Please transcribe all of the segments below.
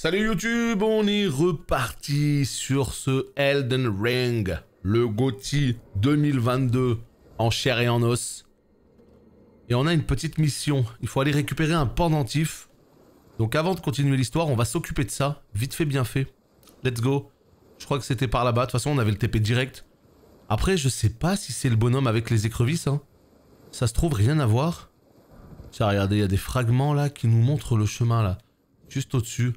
Salut YouTube, on est reparti sur ce Elden Ring, le GOTY 2022 en chair et en os. Et on a une petite mission, il faut aller récupérer un pendentif. Donc avant de continuer l'histoire, on va s'occuper de ça, vite fait bien fait. Let's go. Je crois que c'était par là-bas, de toute façon on avait le TP direct. Après je sais pas si c'est le bonhomme avec les écrevisses, hein. Ça se trouve rien à voir. Tiens regardez, il y a des fragments là qui nous montrent le chemin là, juste au-dessus.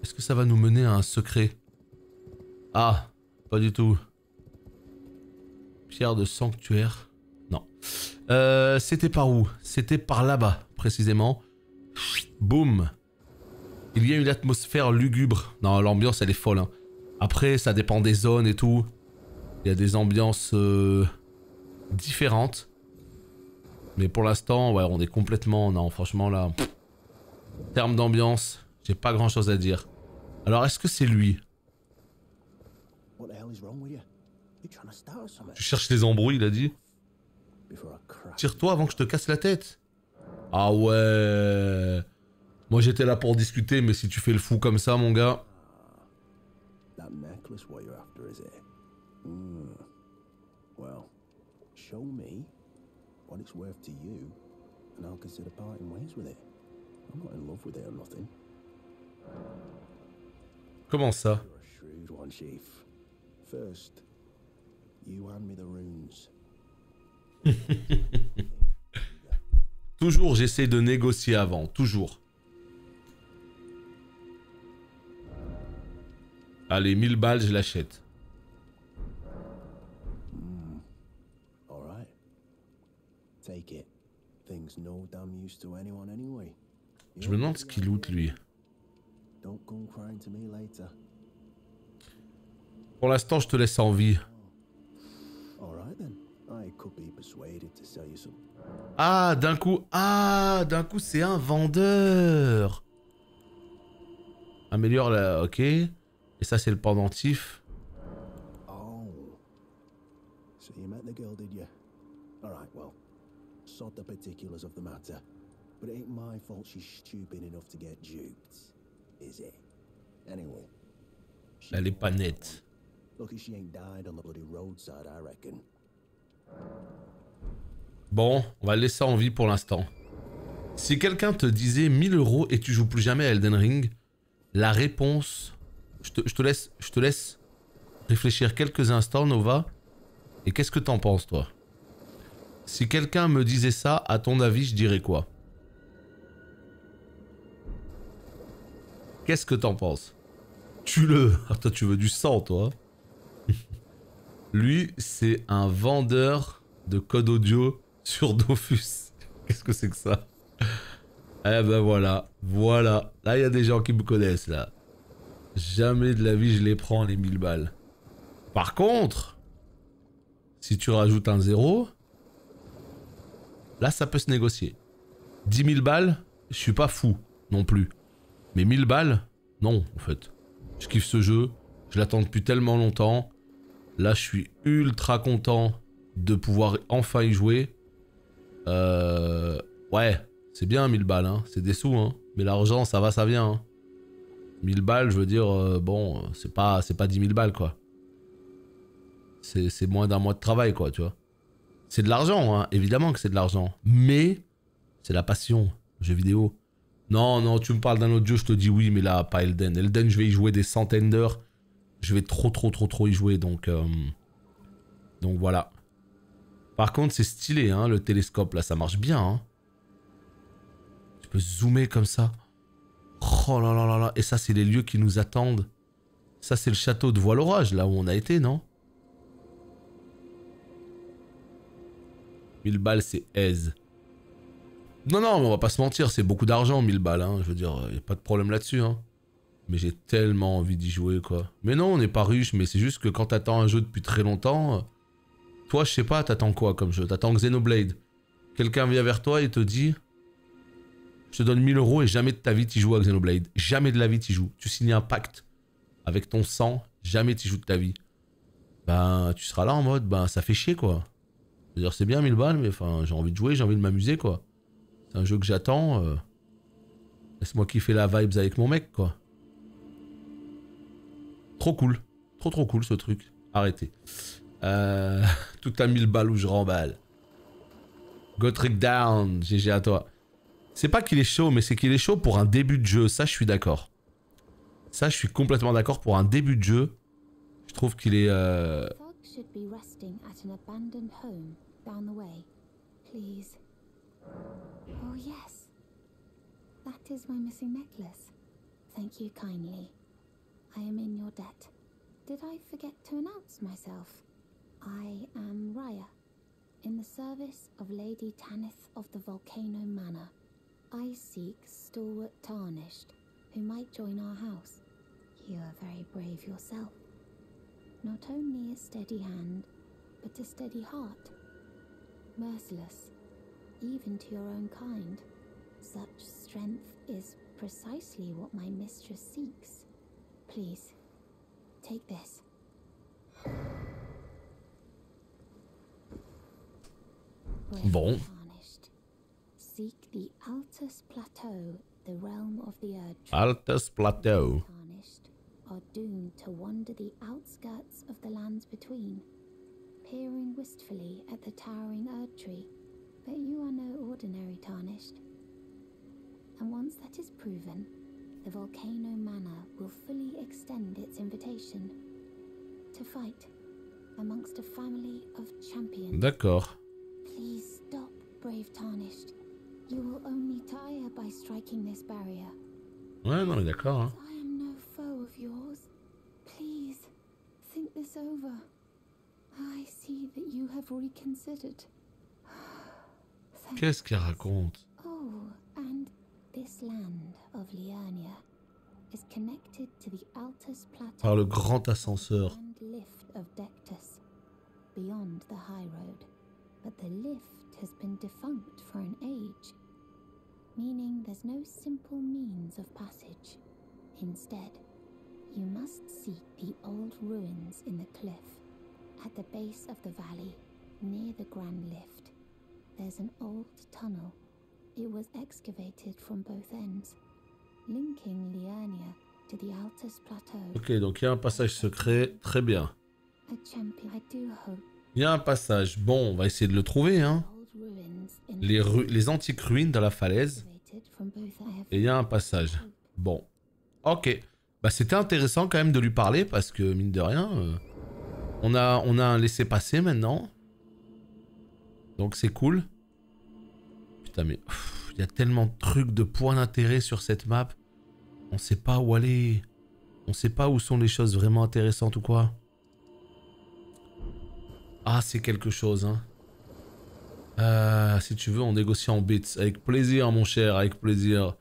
Est-ce que ça va nous mener à un secret? Ah, pas du tout. Pierre de sanctuaire. Non. C'était par où? C'était par là-bas, précisément. Boum. Il y a une atmosphère lugubre. Non, l'ambiance, elle est folle. Hein. Après, ça dépend des zones et tout. Il y a des ambiances différentes. Mais pour l'instant, ouais, on est complètement... Non, franchement, là... En termes d'ambiance, j'ai pas grand-chose à dire. Alors, est-ce que c'est lui? Tu cherches les embrouilles, il a dit. Tire-toi avant que je te casse la tête. Ah ouais. Moi, j'étais là pour discuter, mais si tu fais le fou comme ça, mon gars... Comment ça? Toujours, j'essaie de négocier avant, toujours. Allez, 1000 balles, je l'achète. Je me demande ce qu'il loot, lui. Pour l'instant, je te laisse en vie. Ah, d'un coup, c'est un vendeur. Améliore la... Ok. Et ça, c'est le pendentif. Elle est pas nette. Bon, on va le laisser en vie pour l'instant. Si quelqu'un te disait 1000 € et tu joues plus jamais à Elden Ring, la réponse... Je te laisse réfléchir quelques instants, Nova. Et qu'est-ce que t'en penses, toi? Si quelqu'un me disait ça, à ton avis, je dirais quoi? Qu'est-ce que t'en penses? Tue-le. Ah, toi, tu veux du sang, toi. Lui, c'est un vendeur de code audio sur Dofus. Qu'est-ce que c'est que ça? Eh ben voilà. Voilà. Là, il y a des gens qui me connaissent, là. Jamais de la vie, je les prends, les 1000 balles. Par contre, si tu rajoutes un 0, là, ça peut se négocier. 10 000 balles, je suis pas fou non plus. Mais 1000 balles, non, en fait. Je kiffe ce jeu. Je l'attends depuis tellement longtemps. Là, je suis ultra content de pouvoir enfin y jouer. Ouais, c'est bien 1000 balles, hein. C'est des sous, hein. Mais l'argent, ça va, ça vient, hein. 1000 balles, je veux dire, bon, c'est pas 10 000 balles, quoi. C'est moins d'un mois de travail, quoi, tu vois. C'est de l'argent, hein. Évidemment que c'est de l'argent. Mais, c'est la passion, jeu vidéo. Non, non, tu me parles d'un autre jeu, je te dis oui, mais là, pas Elden. Elden, je vais y jouer des centaines d'heures. Je vais trop y jouer, donc voilà. Par contre, c'est stylé, hein, le télescope, là, ça marche bien, hein. Tu peux zoomer comme ça. Oh là là là là, et ça, c'est les lieux qui nous attendent. Ça, c'est le château de Voile-Orage, là où on a été, non? 1000 balles, c'est aise. Non, non, mais on va pas se mentir, c'est beaucoup d'argent, 1000 balles, hein. Je veux dire, y a pas de problème là-dessus, hein. Mais j'ai tellement envie d'y jouer, quoi. Mais non, on n'est pas riche, mais c'est juste que quand t'attends un jeu depuis très longtemps... Toi, je sais pas, t'attends quoi comme jeu? T'attends Xenoblade. Quelqu'un vient vers toi et te dit... Je te donne 1000 € et jamais de ta vie t'y joues à Xenoblade. Jamais de la vie t'y joues. Tu signes un pacte avec ton sang, jamais t'y joues de ta vie. Ben, tu seras là en mode, ben, ça fait chier, quoi. Je veux dire, c'est bien 1000 balles, mais enfin, j'ai envie de jouer, j'ai envie de m'amuser, quoi. C'est un jeu que j'attends. Laisse-moi kiffer la vibes avec mon mec, quoi. Trop cool. Trop cool ce truc. Arrêtez. Tout à 1000 balles où je remballe. Gotrek down. GG à toi. C'est pas qu'il est chaud, mais c'est qu'il est chaud pour un début de jeu. Ça, je suis d'accord. Ça, je suis complètement d'accord pour un début de jeu. Je trouve qu'il est... should be resting at an abandoned home down the way. Please. Oh yes. That is my missing necklace. Thank you kindly. I am in your debt. Did I forget to announce myself? I am Raya, in the service of Lady Tanith of the Volcano Manor. I seek stalwart Tarnished, who might join our house. You are very brave yourself. Not only a steady hand, but a steady heart. Merciless, even to your own kind. Such strength is precisely what my mistress seeks. Please, take this. Bon. Seek the Altus Plateau, the realm of the Erd. Altus Plateau. Are doomed to wander the outskirts of the lands between, peering wistfully at the towering Erd tree. But you are no ordinary Tarnished. And once that is proven, the Volcano Manor will fully extend its invitation to fight amongst a family of champions. D'accord. Please stop, brave Tarnished. You will only tire by striking this barrier. Ouais, non, mais d'accord. Hein. I am no foe of yours. Please, think this over. I see that you have reconsidered. Qu'est-ce qu'elle raconte? Oh, and this land of Liurnia is connected to the Altus Plateau Par le grand ascenseur. and lift of Dectus, beyond the high road. But the lift has been defunct for an age, meaning there's no simple means of passage. Instead, you must seek the old ruins in the cliff. At the base of the valley, near the Grand Lift, there's an old tunnel. It was excavated from both ends, linking Liurnia to the Altus Plateau. Ok, donc il y a un passage secret. Très bien. A champion, I do hope. Il y a un passage. Bon, on va essayer de le trouver, hein. Les antiques ruines dans la falaise. Et il y a un passage. Bon. Ok. Bah c'était intéressant quand même de lui parler parce que mine de rien, on a un laissez-passer maintenant. Donc c'est cool. Putain mais il y a tellement de trucs de points d'intérêt sur cette map. On sait pas où aller. On sait pas où sont les choses vraiment intéressantes ou quoi. Ah c'est quelque chose hein. Si tu veux on négocie en bits. Avec plaisir mon cher, avec plaisir.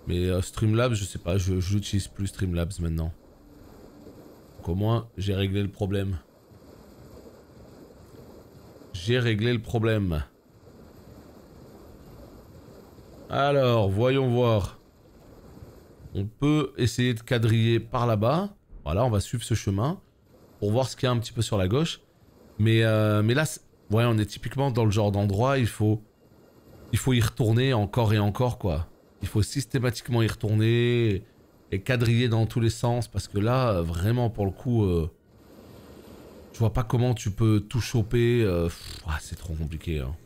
Mais Streamlabs, je sais pas, je n'utilise plus Streamlabs maintenant. Donc au moins, j'ai réglé le problème. J'ai réglé le problème. Alors, voyons voir. On peut essayer de quadriller par là-bas. Voilà, on va suivre ce chemin. Pour voir ce qu'il y a un petit peu sur la gauche. Mais là, ouais, on est typiquement dans le genre d'endroit, il faut y retourner encore et encore, quoi. Il faut systématiquement y retourner et quadriller dans tous les sens parce que là, vraiment, pour le coup, je vois pas comment tu peux tout choper. C'est trop compliqué. Hein.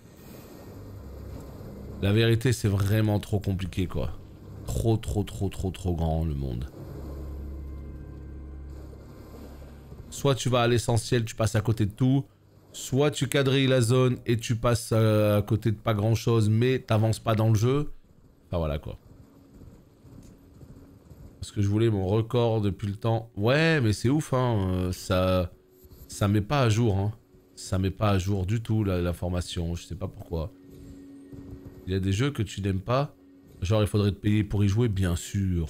La vérité, c'est vraiment trop compliqué, quoi. Trop grand, le monde. Soit tu vas à l'essentiel, tu passes à côté de tout. Soit tu quadrilles la zone et tu passes à côté de pas grand chose, mais t'avances pas dans le jeu. Enfin voilà quoi. Parce que je voulais mon record depuis le temps. Ouais mais c'est ouf hein. Ça met pas à jour hein. Ça met pas à jour du tout l'information. Je sais pas pourquoi. Il y a des jeux que tu n'aimes pas. Genre il faudrait te payer pour y jouer bien sûr.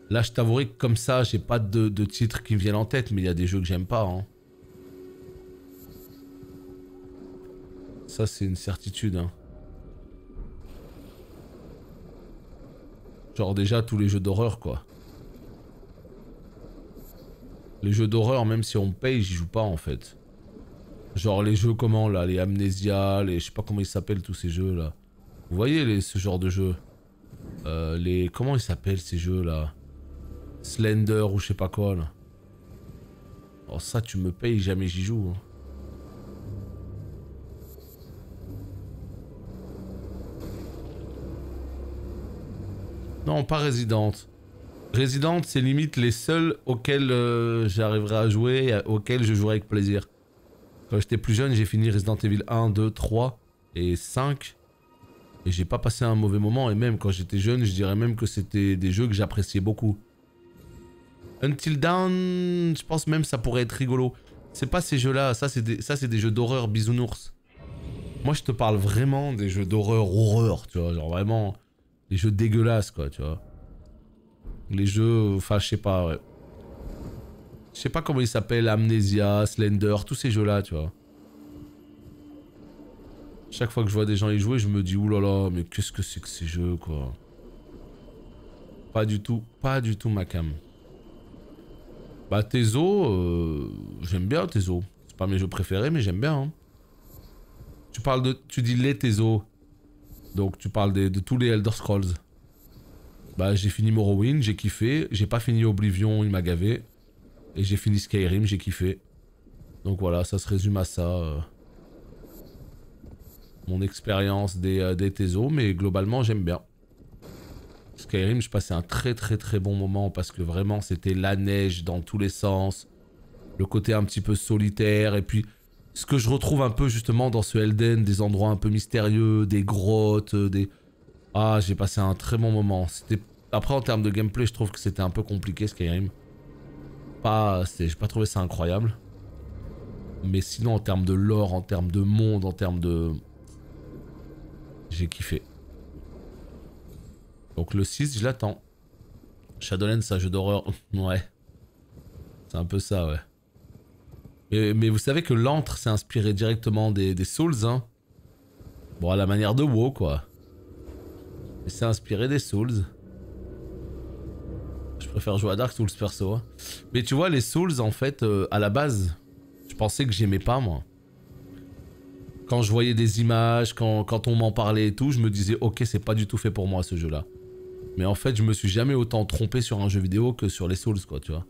Là je t'avouerai que comme ça j'ai pas de titres qui me viennent en tête. Mais il y a des jeux que j'aime pas hein. Ça c'est une certitude hein. Genre déjà tous les jeux d'horreur quoi. Les jeux d'horreur même si on me paye j'y joue pas en fait. Genre les jeux comment là, les Amnesia, les je sais pas comment ils s'appellent tous ces jeux là. Vous voyez ce genre de jeux comment ils s'appellent ces jeux là? Slender ou je sais pas quoi là. Oh ça tu me payes, jamais j'y joue. Hein. Non, pas Resident. Resident, c'est limite les seuls auxquels j'arriverai à jouer, auxquels je jouerai avec plaisir. Quand j'étais plus jeune, j'ai fini Resident Evil 1, 2, 3 et 5. Et j'ai pas passé un mauvais moment. Et même quand j'étais jeune, je dirais même que c'était des jeux que j'appréciais beaucoup. Until Dawn, je pense même ça pourrait être rigolo. C'est pas ces jeux-là, ça c'est des jeux d'horreur bisounours. Moi je te parle vraiment des jeux d'horreur, tu vois, genre vraiment les jeux dégueulasses quoi, tu vois. Les jeux, enfin je sais pas, ouais. Je sais pas comment ils s'appellent, Amnesia, Slender, tous ces jeux-là, tu vois. Chaque fois que je vois des gens y jouer, je me dis oulala, mais qu'est-ce que c'est que ces jeux quoi. Pas du tout ma cam. Bah Tezo, j'aime bien Tezo. C'est pas mes jeux préférés, mais j'aime bien. Hein. Tu dis les Tezo. Donc tu parles de tous les Elder Scrolls. Bah j'ai fini Morrowind, j'ai kiffé. J'ai pas fini Oblivion, il m'a gavé. Et j'ai fini Skyrim, j'ai kiffé. Donc voilà, ça se résume à ça. Mon expérience des Tezo, mais globalement j'aime bien. Skyrim, je passais un très bon moment parce que vraiment c'était la neige dans tous les sens. Le côté un petit peu solitaire et puis ce que je retrouve un peu justement dans ce Elden, des endroits un peu mystérieux, des grottes, des... Ah, j'ai passé un très bon moment. Après en termes de gameplay, je trouve que c'était un peu compliqué Skyrim. J'ai pas trouvé ça incroyable. Mais sinon en termes de lore, en termes de monde, en termes de... J'ai kiffé. Donc le 6, je l'attends. Shadowlands, c'est un jeu d'horreur. Ouais. C'est un peu ça, ouais. Mais vous savez que l'antre s'est inspiré directement des Souls, hein. Bon, à la manière de WoW, quoi. Il s'est inspiré des Souls. Je préfère jouer à Dark Souls, perso. Hein. Mais tu vois, les Souls, en fait, à la base, je pensais que j'aimais pas, moi. Quand je voyais des images, quand on m'en parlait et tout, je me disais, ok, c'est pas du tout fait pour moi, ce jeu-là. Mais en fait, je me suis jamais autant trompé sur un jeu vidéo que sur les Souls, quoi, tu vois.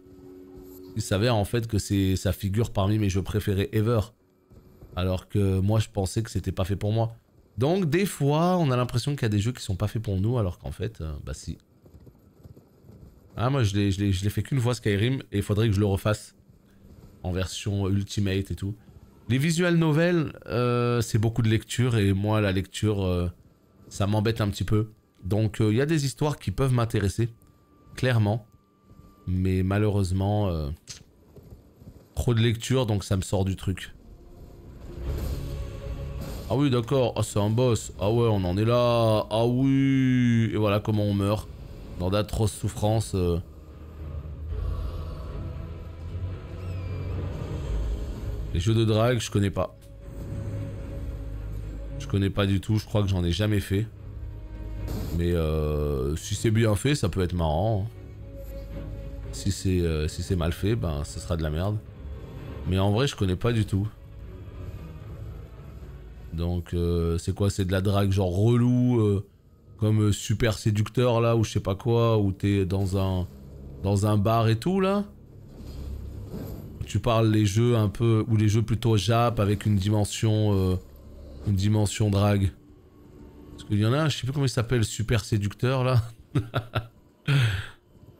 Il s'avère en fait que ça figure parmi mes jeux préférés ever. Alors que moi, je pensais que c'était pas fait pour moi. Donc, des fois, on a l'impression qu'il y a des jeux qui sont pas faits pour nous, alors qu'en fait, bah si. Ah, moi, je l'ai fait qu'une fois Skyrim, et il faudrait que je le refasse. En version Ultimate et tout. Les visual novels, c'est beaucoup de lecture, et moi, la lecture, ça m'embête un petit peu. Donc il y a des histoires qui peuvent m'intéresser, clairement. Mais malheureusement, trop de lecture, donc ça me sort du truc. Ah oui, d'accord, ah, c'est un boss. Ah ouais, on en est là. Ah oui. Et voilà comment on meurt. Dans d'atroces souffrances. Les jeux de drague, je connais pas. Je connais pas du tout, je crois que j'en ai jamais fait. Mais si c'est bien fait, ça peut être marrant. Si c'est mal fait, ben ça sera de la merde. Mais en vrai, je connais pas du tout. Donc c'est quoi? C'est de la drague genre relou, comme Super Séducteur là, ou je sais pas quoi, où t'es dans un bar et tout là. Tu parles les jeux un peu, ou les jeux plutôt Jap avec une dimension drague. Parce qu'il y en a un, je sais plus comment il s'appelle, Super Séducteur là.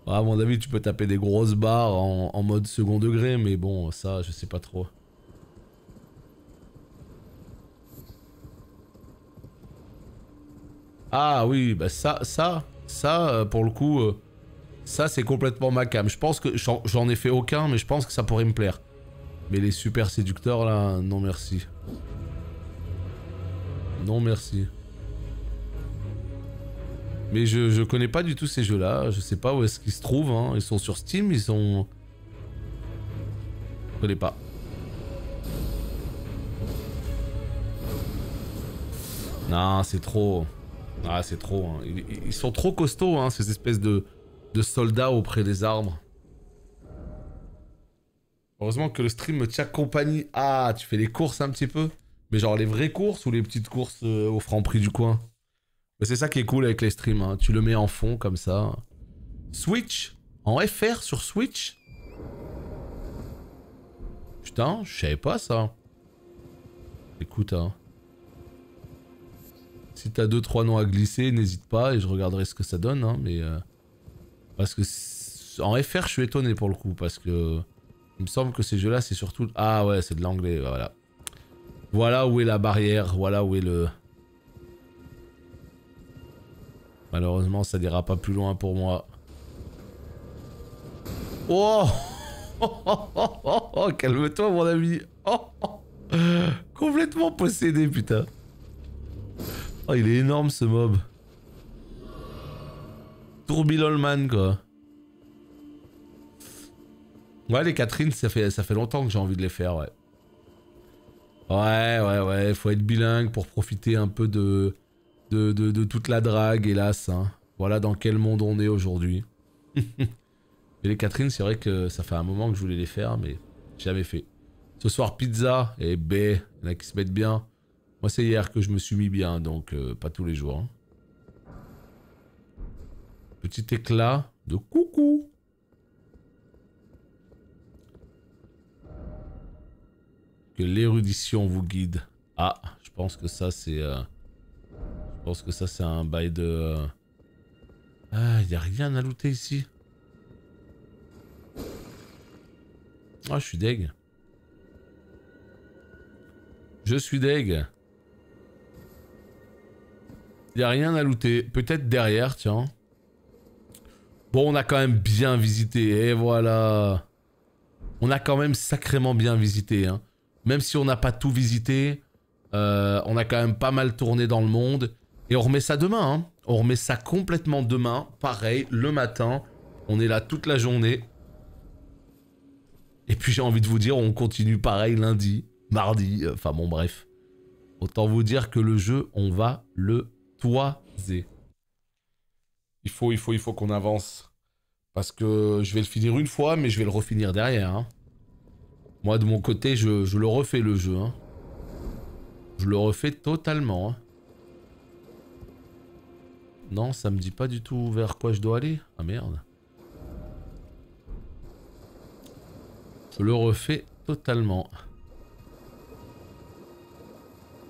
À mon avis, tu peux taper des grosses barres en mode second degré, mais bon, ça, je sais pas trop. Ah oui, bah ça, pour le coup, ça c'est complètement ma cam. Je pense que j'en ai fait aucun, mais je pense que ça pourrait me plaire. Mais les Super Séducteurs là, non merci. Non merci. Mais je connais pas du tout ces jeux-là, je sais pas où est-ce qu'ils se trouvent, hein. Ils sont sur Steam, ils sont... Je connais pas. Non, c'est trop... Ah, c'est trop, hein. Ils sont trop costauds, hein, ces espèces de soldats auprès des arbres. Heureusement que le stream me tient compagnie. Ah, tu fais les courses un petit peu? Mais genre les vraies courses ou les petites courses au franc prix du coin? Mais c'est ça qui est cool avec les streams, hein. Tu le mets en fond comme ça. Switch? En FR sur Switch? Putain, je savais pas ça. Écoute, hein. Si t'as 2-3 noms à glisser, n'hésite pas et je regarderai ce que ça donne, hein, mais... Parce que... En FR, je suis étonné pour le coup, parce que... Il me semble que ces jeux-là, c'est surtout... Ah ouais, c'est de l'anglais, voilà. Voilà où est la barrière, voilà où est le... Malheureusement, ça n'ira pas plus loin pour moi. Oh, oh, calme-toi, mon ami. Complètement possédé, putain. Oh, il est énorme, ce mob. Tourbillolman, quoi. Ouais, les Catherine, ça fait longtemps que j'ai envie de les faire, ouais. Ouais, faut être bilingue pour profiter un peu de toute la drague, hélas. Hein. Voilà dans quel monde on est aujourd'hui. Mais les Catherine, c'est vrai que ça fait un moment que je voulais les faire, mais jamais fait. Ce soir, pizza, et B, il y en a qui se mettent bien. Moi, c'est hier que je me suis mis bien, donc pas tous les jours. Hein. Petit éclat de coucou. Que l'érudition vous guide. Ah, je pense que ça, c'est... Je pense que ça, c'est un bail de... Ah, y a rien à looter ici. Ah, je suis deg. Je suis deg. Y a rien à looter. Peut-être derrière, tiens. Bon, on a quand même bien visité. Et voilà. On a quand même sacrément bien visité. Hein. Même si on n'a pas tout visité, on a quand même pas mal tourné dans le monde. Et on remet ça demain. Hein. On remet ça complètement demain. Pareil, le matin. On est là toute la journée. Et puis j'ai envie de vous dire, on continue pareil lundi, mardi. Enfin bon, bref. Autant vous dire que le jeu, on va le toiser. Il faut qu'on avance. Parce que je vais le finir une fois, mais je vais le refinir derrière. Hein. Moi, de mon côté, je le refais le jeu. Hein. Je le refais totalement. Hein. Non, ça me dit pas du tout vers quoi je dois aller. Ah merde. Je le refais totalement.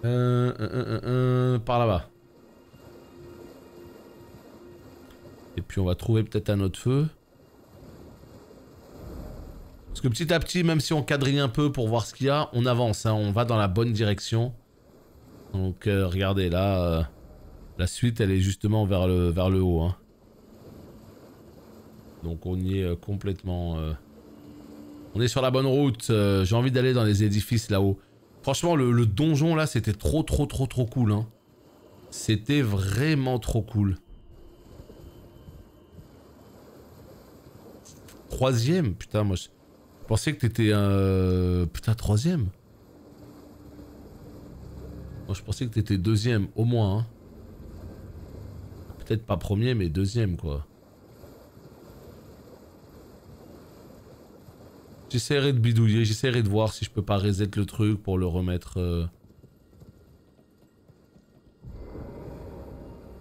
Par là-bas. Et puis on va trouver peut-être un autre feu. Parce que petit à petit, même si on quadrille un peu pour voir ce qu'il y a, on avance. Hein, on va dans la bonne direction. Donc regardez là, la suite elle est justement vers le haut. Hein. Donc on y est complètement... On est sur la bonne route. J'ai envie d'aller dans les édifices là-haut. Franchement, le donjon là, c'était trop cool. Hein. C'était vraiment trop cool. 3e, putain, moi je pensais que t'étais putain, 3e. Moi je pensais que t'étais 2e, au moins. Hein. Peut-être pas 1er, mais 2e quoi. J'essaierai de bidouiller, j'essaierai de voir si je peux pas reset le truc pour le remettre...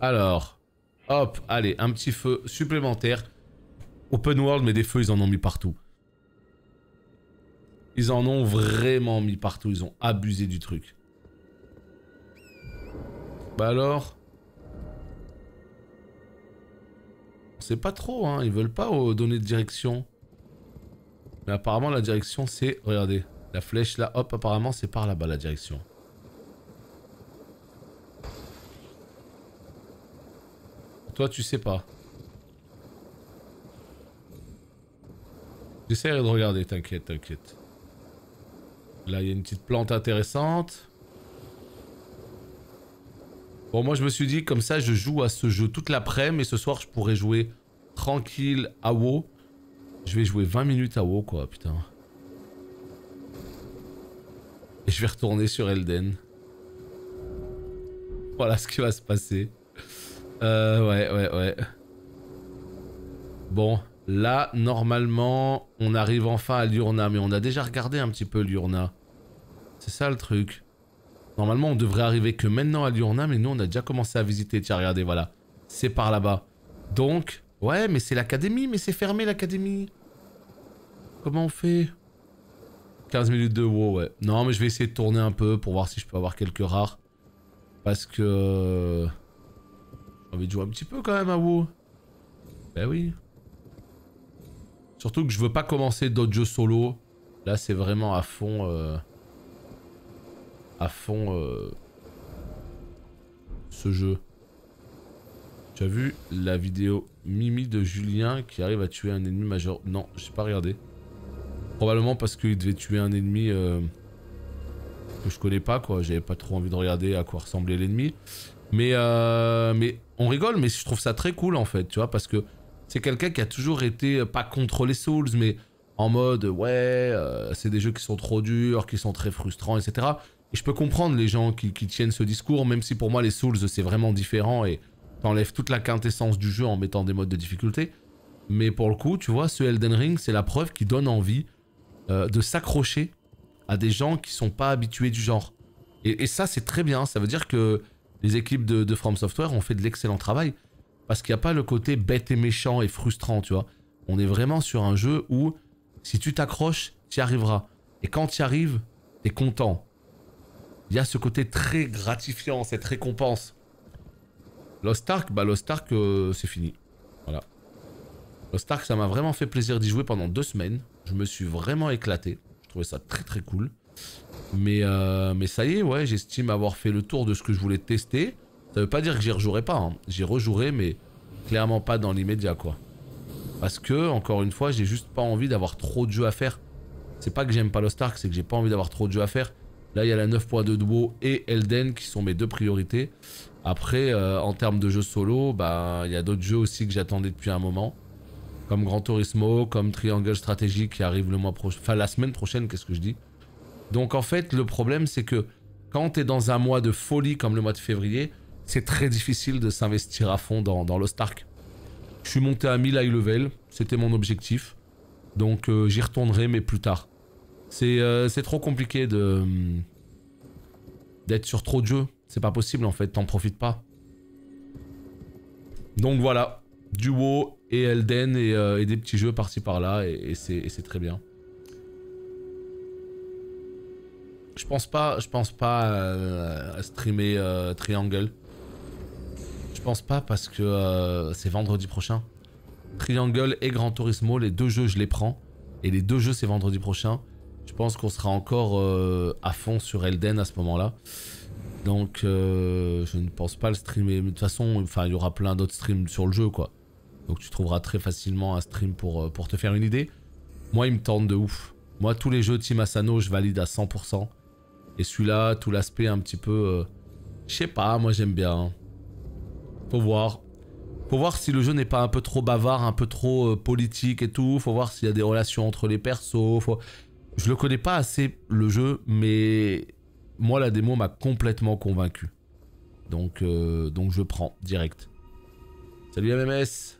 Alors, hop, allez, un petit feu supplémentaire. Open world, mais des feux, ils en ont mis partout. Ils en ont vraiment mis partout, ils ont abusé du truc. Bah alors... C'est pas trop, hein, ils veulent pas donner de direction. Mais apparemment la direction c'est... Regardez, la flèche là, hop, apparemment c'est par là-bas la direction. Toi tu sais pas. J'essaierai de regarder, t'inquiète, t'inquiète. Là il y a une petite plante intéressante. Bon moi je me suis dit comme ça je joue à ce jeu toute l'après-midi, mais ce soir je pourrais jouer tranquille à WoW. Je vais jouer 20 minutes à WoW quoi, putain. Et je vais retourner sur Elden. Voilà ce qui va se passer. Ouais. Bon, là, normalement, on arrive enfin à Liurna. Mais on a déjà regardé un petit peu Liurna. C'est ça le truc. Normalement, on devrait arriver que maintenant à Liurna. Mais nous, on a déjà commencé à visiter. Tiens, regardez, voilà. C'est par là-bas. Donc... Ouais, mais c'est l'académie, mais c'est fermé l'académie. Comment on fait? 15 minutes de WoW, ouais. Non, mais je vais essayer de tourner un peu pour voir si je peux avoir quelques rares. Parce que... j'ai envie de jouer un petit peu quand même à WoW. Ben oui. Surtout que je veux pas commencer d'autres jeux solo. Là, c'est vraiment à fond... à fond... ce jeu. Tu as vu la vidéo Mimi de Julien qui arrive à tuer un ennemi majeur? Non, j'ai pas regardé. Probablement parce qu'il devait tuer un ennemi que je connais pas, quoi. J'avais pas trop envie de regarder à quoi ressemblait l'ennemi. Mais on rigole, mais je trouve ça très cool en fait, tu vois, parce que c'est quelqu'un qui a toujours été, pas contre les Souls, mais en mode, ouais, c'est des jeux qui sont trop durs, qui sont très frustrants, etc. Et je peux comprendre les gens qui tiennent ce discours, même si pour moi les Souls c'est vraiment différent et t'enlèves toute la quintessence du jeu en mettant des modes de difficulté. Mais pour le coup, tu vois, ce Elden Ring, c'est la preuve qui donne envie de s'accrocher à des gens qui sont pas habitués du genre. Et ça, c'est très bien. Ça veut dire que les équipes de From Software ont fait de l'excellent travail. Parce qu'il n'y a pas le côté bête et méchant et frustrant, tu vois. On est vraiment sur un jeu où, si tu t'accroches, tu y arriveras. Et quand tu y arrives, t'es content. Il y a ce côté très gratifiant, cette récompense. Lost Ark, bah Lost Ark, c'est fini. Voilà. Lost Ark, ça m'a vraiment fait plaisir d'y jouer pendant 2 semaines. Je me suis vraiment éclaté. Je trouvais ça très très cool. Mais ça y est, ouais, j'estime avoir fait le tour de ce que je voulais tester. Ça veut pas dire que j'y rejouerai pas, hein. J'y rejouerai, mais clairement pas dans l'immédiat, quoi. Parce que, encore une fois, j'ai juste pas envie d'avoir trop de jeux à faire. C'est pas que j'aime pas Lost Ark, c'est que j'ai pas envie d'avoir trop de jeux à faire. Là, il y a la 9.2 de WoW et Elden qui sont mes 2 priorités. Après, en termes de jeux solo, bah, il y a d'autres jeux aussi que j'attendais depuis un moment. Comme Gran Turismo, comme Triangle Strategy qui arrive le mois prochain. Enfin, la semaine prochaine, qu'est-ce que je dis? Donc en fait, le problème, c'est que quand t'es dans un mois de folie comme le mois de février, c'est très difficile de s'investir à fond dans Lost Ark. Je suis monté à 1000 high level, c'était mon objectif. Donc j'y retournerai, mais plus tard. C'est trop compliqué d'être sur trop de jeux. C'est pas possible en fait, t'en profites pas. Donc voilà, du WoW et Elden et des petits jeux par-ci par-là et c'est très bien. Je pense pas à streamer Triangle. Je pense pas parce que c'est vendredi prochain. Triangle et Gran Turismo, les 2 jeux je les prends. Et les 2 jeux c'est vendredi prochain. Je pense qu'on sera encore à fond sur Elden à ce moment-là. Donc je ne pense pas le streamer. Mais de toute façon, il y aura plein d'autres streams sur le jeu, quoi. Donc tu trouveras très facilement un stream pour te faire une idée. Moi, il me tente de ouf. Moi, tous les jeux Team Asano, je valide à 100%. Et celui-là, tout l'aspect un petit peu... je sais pas, moi j'aime bien. Hein. Faut voir. Faut voir si le jeu n'est pas un peu trop bavard, un peu trop politique et tout. Faut voir s'il y a des relations entre les persos. Je le connais pas assez, le jeu, mais... moi, la démo m'a complètement convaincu. Donc je prends, direct. Salut MMS.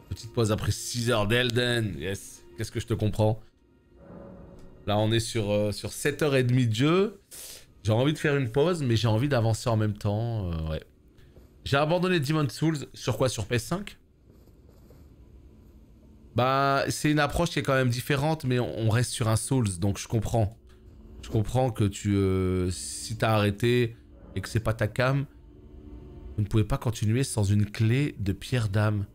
Petite pause après 6 heures d'Elden. Yes. Qu'est-ce que je te comprends. Là, on est sur 7h30 de jeu. J'ai envie de faire une pause, mais j'ai envie d'avancer en même temps. Ouais. J'ai abandonné Demon's Souls. Sur quoi? Sur PS5? Bah, c'est une approche qui est quand même différente, mais on reste sur un Souls, donc je comprends. Je comprends que si t'as arrêté et que c'est pas ta cam, vous ne pouvez pas continuer sans une clé de pierre d'âme.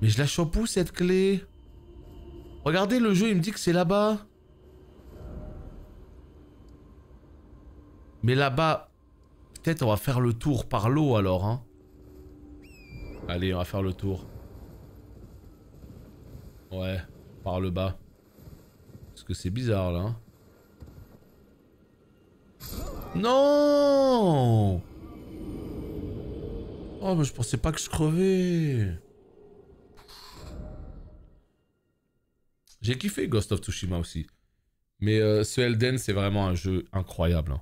Mais je la chope où cette clé? Regardez, le jeu il me dit que c'est là-bas. Mais là-bas, peut-être on va faire le tour par l'eau alors, hein. Allez, on va faire le tour. Ouais, par le bas. Parce que c'est bizarre là. Hein. Non! Oh, mais je pensais pas que je crevais. J'ai kiffé Ghost of Tsushima aussi. Mais ce Elden, c'est vraiment un jeu incroyable. Hein.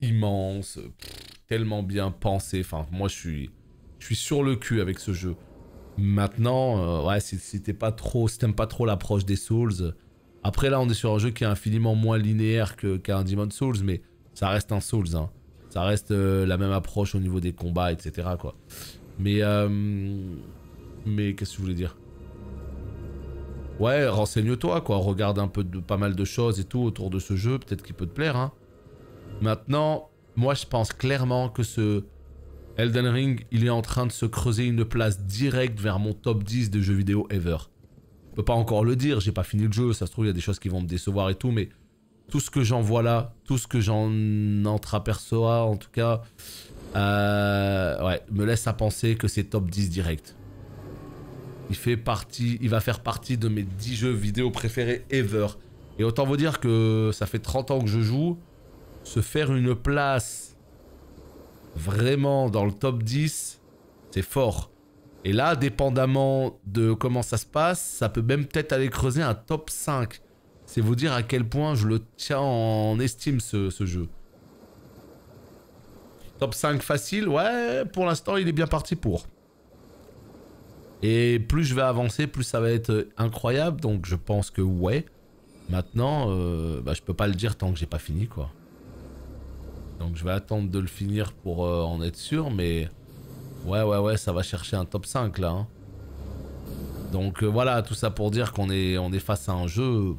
Immense, tellement bien pensé. Enfin, moi, je suis sur le cul avec ce jeu. Maintenant, ouais, si t'aimes pas trop l'approche des Souls... Après, là, on est sur un jeu qui est infiniment moins linéaire qu'un Demon's Souls, mais ça reste un Souls, hein. Ça reste la même approche au niveau des combats, etc., quoi. Mais qu'est-ce que je voulais dire? Ouais, renseigne-toi, quoi. Regarde un peu de pas mal de choses et tout autour de ce jeu. Peut-être qu'il peut te plaire, hein. Maintenant, moi, je pense clairement que ce Elden Ring, il est en train de se creuser une place directe vers mon top 10 de jeux vidéo ever. Je peux pas encore le dire, j'ai pas fini le jeu. Ça se trouve, il y a des choses qui vont me décevoir et tout, mais tout ce que j'en vois là, tout ce que j'en entreaperçois, en tout cas, ouais, me laisse à penser que c'est top 10 direct. Il va faire partie de mes 10 jeux vidéo préférés ever. Et autant vous dire que ça fait 30 ans que je joue, se faire une place vraiment dans le top 10, c'est fort. Et là, dépendamment de comment ça se passe, ça peut même peut-être aller creuser un top 5. C'est vous dire à quel point je le tiens en estime ce jeu. Top 5 facile, ouais, pour l'instant il est bien parti pour. Et plus je vais avancer, plus ça va être incroyable, donc je pense que ouais. Maintenant, bah, je peux pas le dire tant que j'ai pas fini, quoi. Donc je vais attendre de le finir pour en être sûr, mais... Ouais, ça va chercher un top 5, là. Hein. Donc voilà, tout ça pour dire qu'on est face à un jeu...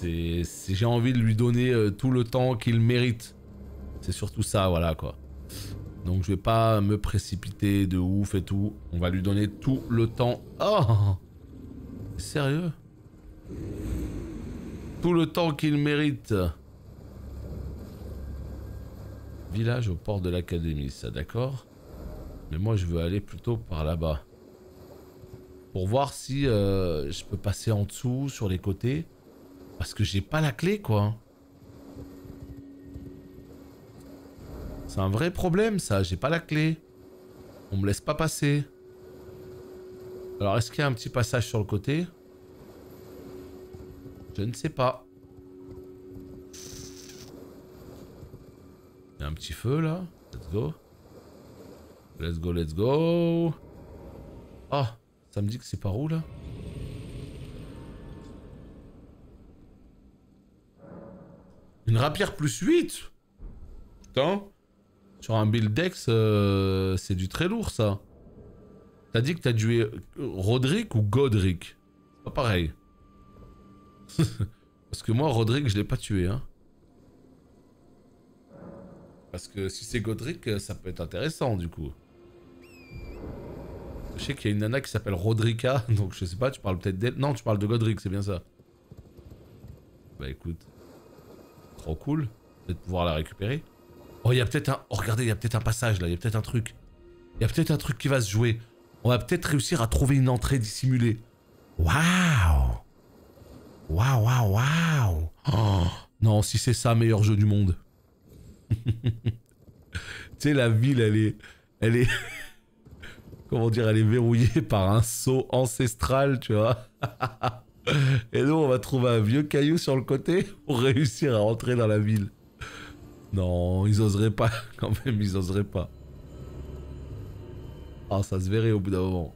J'ai envie de lui donner tout le temps qu'il mérite. C'est surtout ça, voilà, quoi. Donc je vais pas me précipiter de ouf et tout. On va lui donner tout le temps. Oh! Sérieux? Tout le temps qu'il mérite. Village au port de l'académie, ça d'accord. Mais moi je veux aller plutôt par là-bas. Pour voir si je peux passer en dessous, sur les côtés. Parce que j'ai pas la clé, quoi. C'est un vrai problème, ça. J'ai pas la clé. On me laisse pas passer. Alors, est-ce qu'il y a un petit passage sur le côté? Je ne sais pas. Il y a un petit feu, là. Let's go. Let's go, let's go. Ah, ça me dit que c'est par où, là? Une rapière plus 8. Putain. Sur un build dex, c'est du très lourd, ça. T'as dit que t'as tué Roderick ou Godric? C'est pas pareil. Parce que moi, Roderick, je l'ai pas tué, hein. Parce que si c'est Godric, ça peut être intéressant, du coup. Je sais qu'il y a une nana qui s'appelle Rodrika, donc je sais pas, tu parles peut-être d'elle. Non, tu parles de Godric, c'est bien ça. Bah écoute. Trop cool. Peut-être pouvoir la récupérer. Oh, il y a peut-être un... Oh, regardez, il y a peut-être un passage, là. Il y a peut-être un truc. Il y a peut-être un truc qui va se jouer. On va peut-être réussir à trouver une entrée dissimulée. Waouh! Waouh, waouh, waouh! Oh, non, si c'est ça, meilleur jeu du monde. Tu sais, la ville, elle est... Comment dire, elle est verrouillée par un sceau ancestral, tu vois. Et nous, on va trouver un vieux caillou sur le côté pour réussir à rentrer dans la ville. Non, ils oseraient pas. Quand même, ils oseraient pas. Ah, ça se verrait au bout d'un moment.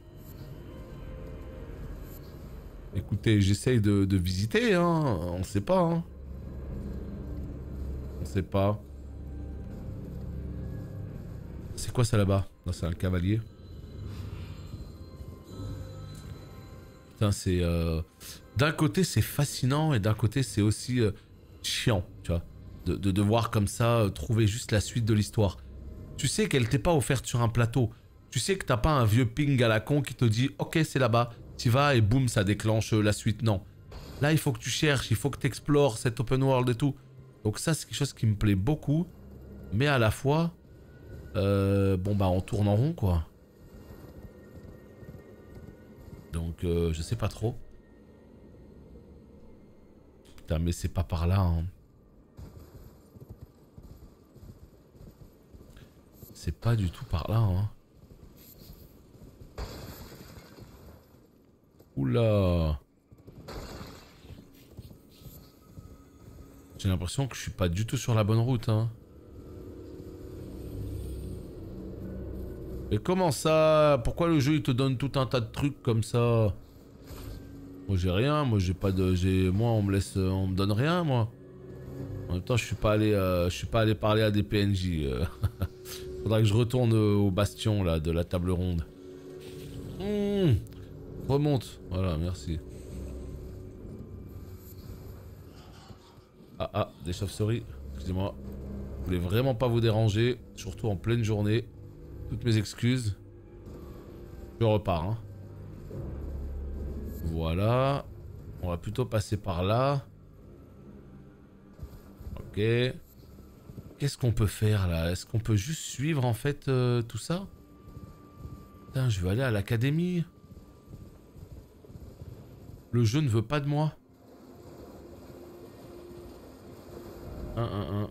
Écoutez, j'essaye de visiter, hein. On sait pas, hein. On sait pas. C'est quoi ça là-bas? Non, c'est un cavalier. Putain, c'est... D'un côté, c'est fascinant et d'un côté, c'est aussi chiant, tu vois. De devoir comme ça trouver juste la suite de l'histoire. Tu sais qu'elle t'est pas offerte sur un plateau. Tu sais que t'as pas un vieux ping à la con qui te dit « Ok, c'est là-bas, t'y vas et boum, ça déclenche la suite. » Non. Là, il faut que tu cherches, il faut que tu explores cet open world et tout. Donc ça, c'est quelque chose qui me plaît beaucoup. Mais à la fois... bon, bah, on tourne en rond, quoi. Donc, je sais pas trop. Putain, mais c'est pas par là, hein. C'est pas du tout par là, hein. Oula. J'ai l'impression que je suis pas du tout sur la bonne route, hein. Mais comment ça? Pourquoi le jeu il te donne tout un tas de trucs comme ça? Moi j'ai rien, moi j'ai pas de... Moi on me laisse... On me donne rien, moi. En même temps je suis pas allé parler à des PNJ. Faudra que je retourne au bastion là de la table ronde. Remonte. Voilà, merci. Ah, des chauves-souris. Excusez-moi. Je voulais vraiment pas vous déranger. Surtout en pleine journée. Toutes mes excuses. Je repars, hein. Voilà. On va plutôt passer par là. Ok. Qu'est-ce qu'on peut faire là? Est-ce qu'on peut juste suivre en fait tout ça? Putain, je vais aller à l'académie. Le jeu ne veut pas de moi. 1.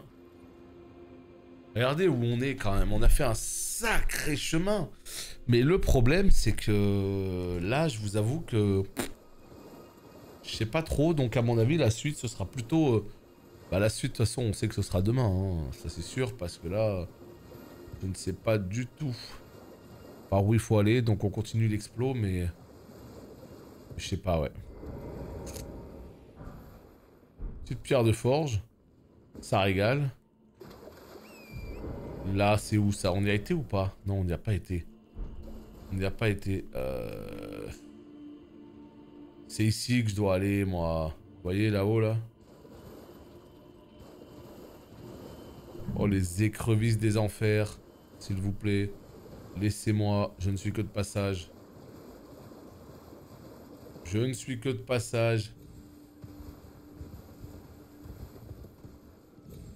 Regardez où on est quand même. On a fait un sacré chemin. Mais le problème, c'est que là, je vous avoue que je sais pas trop. Donc, à mon avis, la suite, ce sera plutôt. Bah, la suite, de toute façon, on sait que ce sera demain. Hein. Ça, c'est sûr. Parce que là, je ne sais pas du tout par où il faut aller. Donc, on continue l'explo. Mais je sais pas, ouais. Petite pierre de forge. Ça régale. Là, c'est où ça? On y a été ou pas? Non, on n'y a pas été. On n'y a pas été. C'est ici que je dois aller, moi. Vous voyez là-haut, là? Oh, les écrevisses des enfers. S'il vous plaît. Laissez-moi. Je ne suis que de passage. Je ne suis que de passage.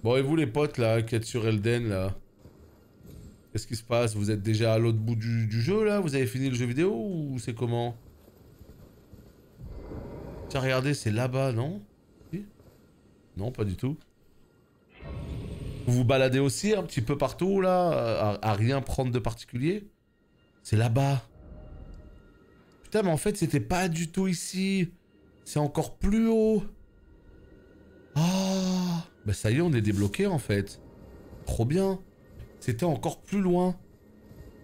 Bon, et vous, les potes, là, qui êtes sur Elden, là? Qu'est-ce qui se passe? Vous êtes déjà à l'autre bout du jeu, là? Vous avez fini le jeu vidéo ou c'est comment? Tiens, regardez, c'est là-bas, non? Si? Non, pas du tout. Vous vous baladez aussi un petit peu partout, là, à rien prendre de particulier? C'est là-bas. Putain, mais en fait, c'était pas du tout ici. C'est encore plus haut. Ah, bah ça y est, on est débloqué, en fait. Trop bien. C'était encore plus loin.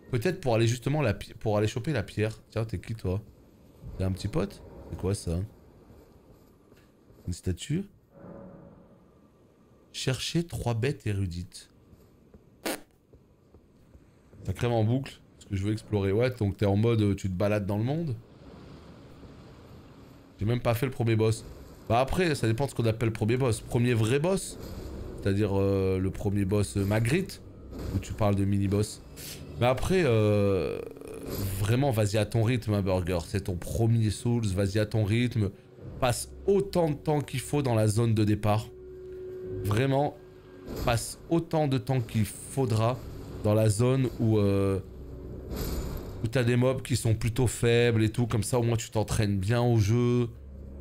Peut-être pour aller justement pour aller choper la pierre. Tiens, t'es qui toi? T'es un petit pote? C'est quoi ça? Une statue? Chercher 3 bêtes érudites. Ça crève en boucle. Parce que je veux explorer. Ouais, donc t'es en mode tu te balades dans le monde. J'ai même pas fait le premier boss. Bah après, ça dépend de ce qu'on appelle premier boss. Premier vrai boss. C'est-à-dire le premier boss Magritte. Où tu parles de mini-boss. Mais après, vraiment, vas-y à ton rythme, hein, Burger. C'est ton premier Souls, vas-y à ton rythme. Passe autant de temps qu'il faut dans la zone de départ. Vraiment, passe autant de temps qu'il faudra dans la zone où t'as des mobs qui sont plutôt faibles et tout. Comme ça, au moins, tu t'entraînes bien au jeu.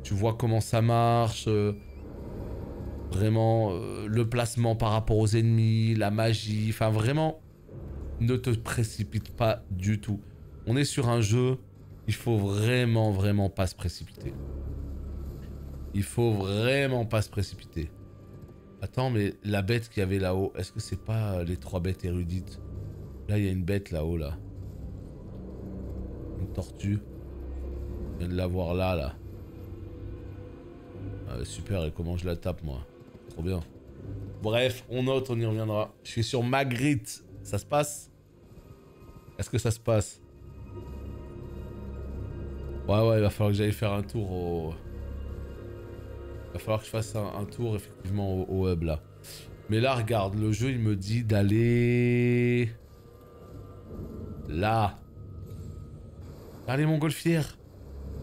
Tu vois comment ça marche. Vraiment, le placement par rapport aux ennemis, la magie. Enfin, vraiment... Ne te précipite pas du tout. On est sur un jeu, il faut vraiment pas se précipiter. Il faut vraiment pas se précipiter. Attends, mais la bête qu'il y avait là-haut, est-ce que c'est pas les 3 bêtes érudites? Là, il y a une bête là-haut, là. Une tortue. Je viens de la voir là, là. Ah, super, et comment je la tape, moi? Trop bien. Bref, on note, on y reviendra. Je suis sur Magritte. Ça se passe? Est-ce que ça se passe? Ouais, il va falloir que j'aille faire un tour au... Il va falloir que je fasse un tour, effectivement, au hub, là. Mais là, regarde, le jeu, il me dit d'aller... Là. Là, les montgolfières.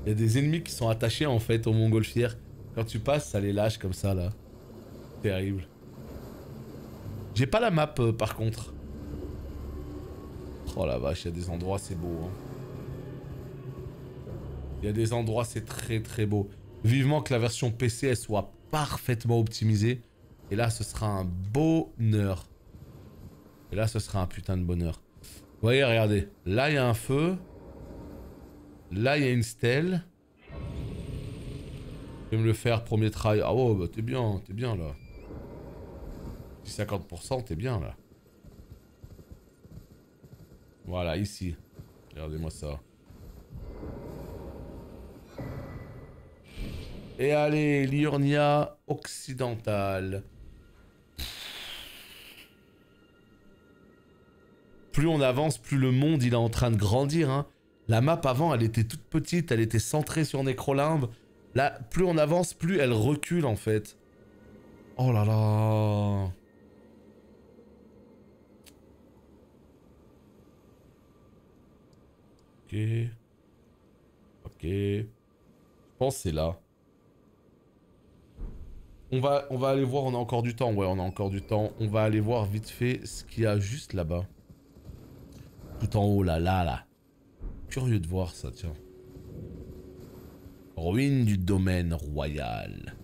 Il y a des ennemis qui sont attachés, en fait, aux montgolfières. Quand tu passes, ça les lâche comme ça, là. Terrible. J'ai pas la map, par contre. Oh la vache, il y a des endroits, c'est beau. Hein. Il y a des endroits, c'est très beau. Vivement que la version PC, elle soit parfaitement optimisée. Et là, ce sera un bonheur. Et là, ce sera un putain de bonheur. Vous voyez, regardez. Là, il y a un feu. Là, il y a une stèle. Je vais me le faire, premier try. Ah ouais, bah t'es bien là. 50%, t'es bien là. Voilà, ici. Regardez-moi ça. Et allez, Liurnia occidentale. Plus on avance, plus le monde il est en train de grandir. Hein. La map avant, elle était toute petite, elle était centrée sur Necrolimbe. Là, plus on avance, plus elle recule en fait. Oh là là. Ok. Ok. Je pense que c'est là. On va aller voir, on a encore du temps. Ouais, on a encore du temps. On va aller voir vite fait ce qu'il y a juste là-bas. Tout en haut, là. Curieux de voir ça, tiens. Ruine du domaine royal.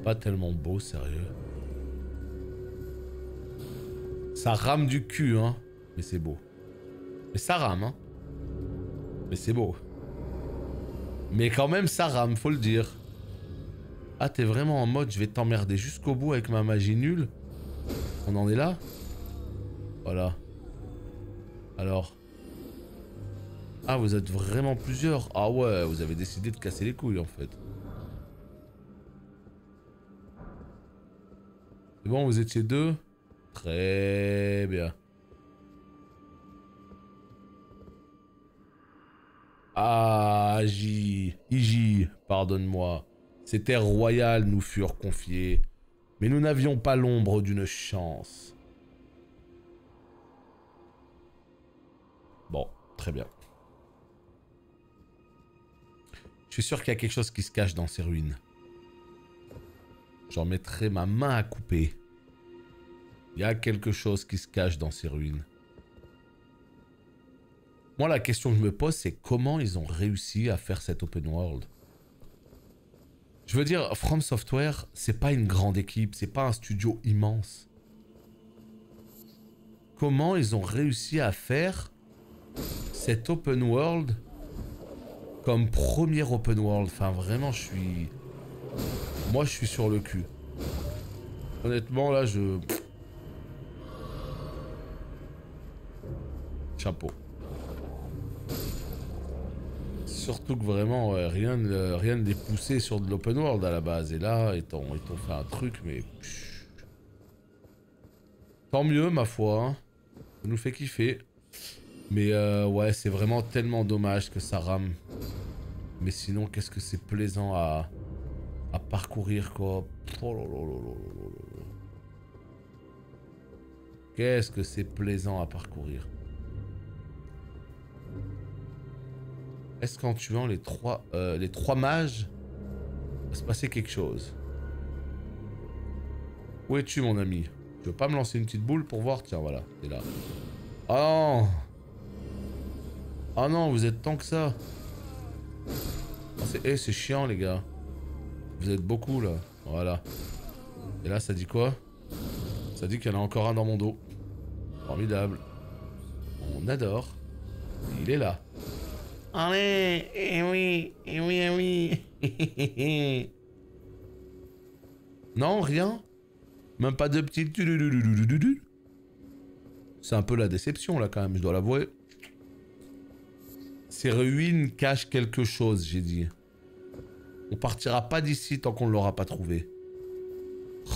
Pas tellement beau, sérieux. Ça rame du cul, hein. Mais c'est beau. Mais ça rame, hein. Mais c'est beau. Mais quand même, ça rame, faut le dire. Ah, t'es vraiment en mode, je vais t'emmerder jusqu'au bout avec ma magie nulle. On en est là? Voilà. Alors. Ah, vous êtes vraiment plusieurs. Ah ouais, vous avez décidé de casser les couilles, en fait. C'est bon, vous étiez deux? Très bien. Ah, Iji, pardonne-moi. Ces terres royales nous furent confiées, mais nous n'avions pas l'ombre d'une chance. Bon, très bien. Je suis sûr qu'il y a quelque chose qui se cache dans ces ruines. J'en mettrai ma main à couper. Il y a quelque chose qui se cache dans ces ruines. Moi, la question que je me pose, c'est comment ils ont réussi à faire cet open world. Je veux dire, From Software, c'est pas une grande équipe, c'est pas un studio immense. Comment ils ont réussi à faire cet open world comme premier open world? Enfin, vraiment, moi, je suis sur le cul. Honnêtement, là, chapeau. Surtout que vraiment, rien ne les poussait sur de l'open world à la base. Et là, ils t'ont fait un truc, mais... Tant mieux, ma foi. Hein. Ça nous fait kiffer. Mais ouais, c'est vraiment tellement dommage que ça rame. Mais sinon, qu'est-ce que c'est plaisant à parcourir, quoi. Oh là là là là là là. Qu'est-ce que c'est plaisant à parcourir. Est-ce qu'en tuant les trois mages, va se passer quelque chose? Où es-tu, mon ami? Tu veux pas me lancer une petite boule pour voir? Tiens, voilà, t'es là. Oh non! Oh non, vous êtes tant que ça! Oh, c'est chiant, les gars. Vous êtes beaucoup, là. Voilà. Et là, ça dit quoi? Ça dit qu'il y en a encore un dans mon dos. Formidable. On adore. Il est là. Allez, eh oui, eh oui, eh oui. Non, rien. Même pas de petite... C'est un peu la déception, là, quand même, je dois l'avouer. Ces ruines cachent quelque chose, j'ai dit. On partira pas d'ici tant qu'on ne l'aura pas trouvé.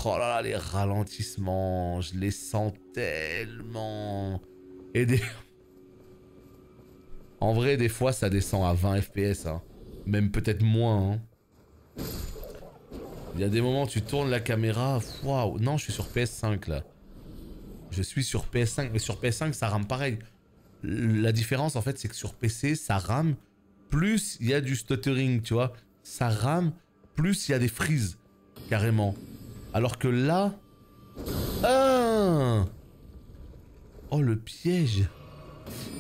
Oh là là, les ralentissements, je les sens tellement... Et des... En vrai, des fois, ça descend à 20 FPS, hein. Même peut-être moins, hein. Il y a des moments où tu tournes la caméra... Waouh. Non, je suis sur PS5, là. Je suis sur PS5, mais sur PS5, ça rame pareil. La différence, en fait, c'est que sur PC, ça rame. Plus il y a du stuttering, tu vois. Ça rame, plus il y a des freezes, carrément. Alors que là... Ah! Oh, le piège.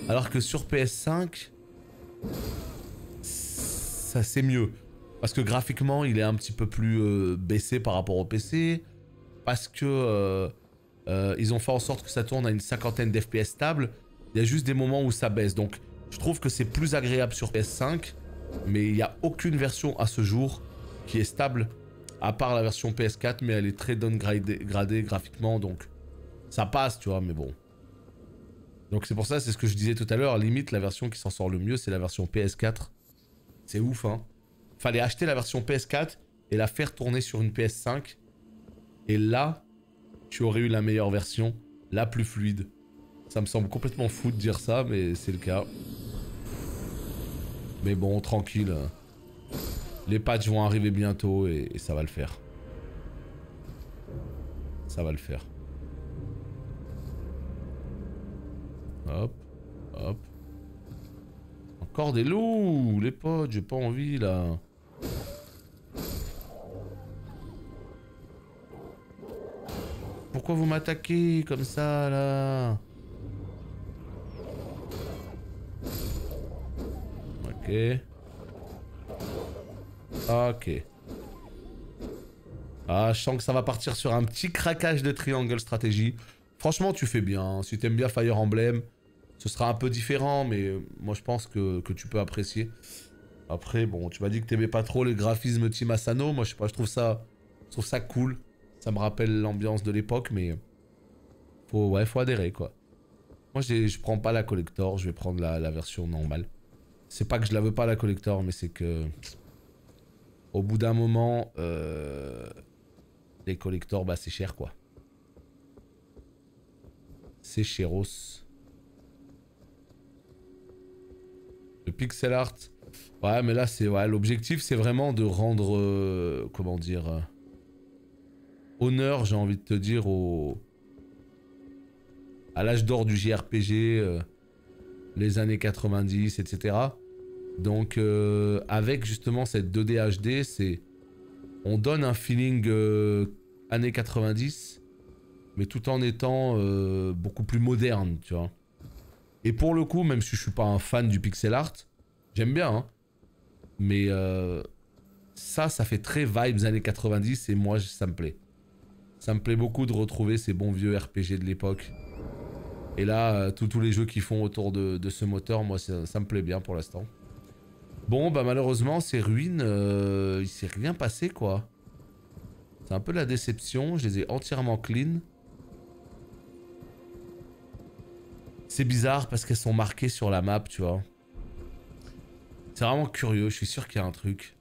Alors que sur PS5, ça c'est mieux. Parce que graphiquement, il est un petit peu plus baissé par rapport au PC. Parce que ils ont fait en sorte que ça tourne à une cinquantaine d'FPS stable. Il y a juste des moments où ça baisse. Donc je trouve que c'est plus agréable sur PS5. Mais il n'y a aucune version à ce jour qui est stable. À part la version PS4. Mais elle est très downgradée graphiquement. Donc ça passe, tu vois. Mais bon. Donc c'est pour ça, c'est ce que je disais tout à l'heure, limite la version qui s'en sort le mieux, c'est la version PS4. C'est ouf, hein. Fallait acheter la version PS4 et la faire tourner sur une PS5. Et là, tu aurais eu la meilleure version, la plus fluide. Ça me semble complètement fou de dire ça, mais c'est le cas. Mais bon, tranquille. Les patchs vont arriver bientôt et ça va le faire. Ça va le faire. Hop, hop. Encore des loups, les potes, j'ai pas envie là. Pourquoi vous m'attaquez comme ça là? Ok. Ok. Ah, je sens que ça va partir sur un petit craquage de triangle stratégie. Franchement, tu fais bien. Si t'aimes bien Fire Emblem, ce sera un peu différent, mais moi je pense que tu peux apprécier. Après, bon, tu m'as dit que t'aimais pas trop les graphismes Team Asano. Moi, je sais pas, je trouve ça cool. Ça me rappelle l'ambiance de l'époque, mais faut adhérer, quoi. Moi, je prends pas la collector, je vais prendre la version normale. C'est pas que je la veux pas, la collector, mais c'est que... Au bout d'un moment, les collectors, bah c'est cher, quoi. C'est cheros. Le pixel art. Ouais, mais là, c'est... Ouais, l'objectif, c'est vraiment de rendre... comment dire... honneur, j'ai envie de te dire, à l'âge d'or du JRPG, les années 90, etc. Donc, avec justement cette 2D HD, c'est... On donne un feeling années 90, mais tout en étant beaucoup plus moderne, tu vois. Et pour le coup, même si je suis pas un fan du pixel art, j'aime bien, hein. Mais ça fait très vibes années 90 et moi, ça me plaît. Ça me plaît beaucoup de retrouver ces bons vieux RPG de l'époque. Et là, tous les jeux qu'ils font autour de ce moteur, moi, ça me plaît bien pour l'instant. Bon, bah malheureusement, ces ruines, il s'est rien passé, quoi. C'est un peu la déception, je les ai entièrement clean. C'est bizarre parce qu'elles sont marquées sur la map, tu vois. C'est vraiment curieux, je suis sûr qu'il y a un truc.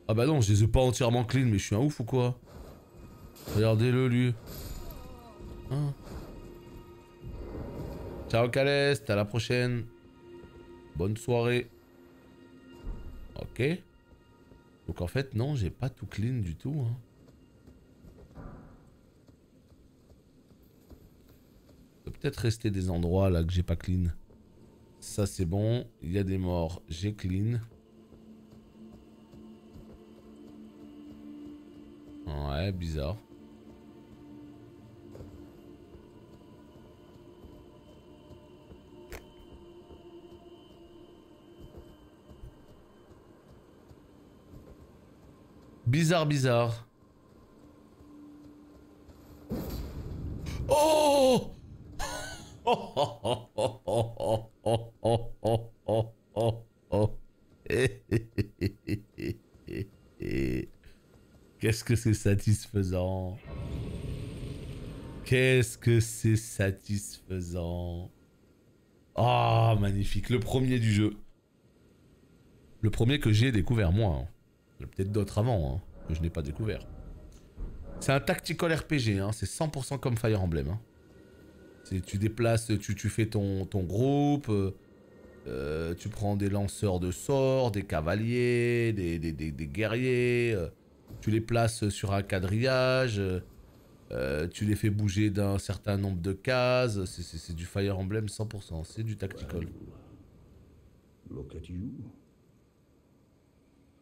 Ah bah non, je les ai pas entièrement clean, mais je suis un ouf ou quoi? Regardez-le, lui. Hein? Ciao Caleste, à la prochaine. Bonne soirée. Ok. Donc en fait, non, j'ai pas tout clean du tout, hein. Il peut peut-être rester des endroits là que j'ai pas clean. Ça c'est bon, il y a des morts, j'ai clean. Ouais, bizarre. Bizarre, bizarre. Oh! Oh, oh, oh, oh, oh, oh, oh, oh, oh, oh, oh. Qu'est-ce que c'est satisfaisant. Qu'est-ce que c'est satisfaisant. Ah, oh, magnifique. Le premier du jeu. Le premier que j'ai découvert, moi. Hein. Il y en a peut-être d'autres avant, hein, que je n'ai pas découvert. C'est un tactical RPG, hein. C'est 100% comme Fire Emblem. Hein. Tu déplaces, tu fais ton groupe, tu prends des lanceurs de sorts, des cavaliers, des guerriers, tu les places sur un quadrillage, tu les fais bouger d'un certain nombre de cases, c'est du Fire Emblem 100%, c'est du tactical. Look at you.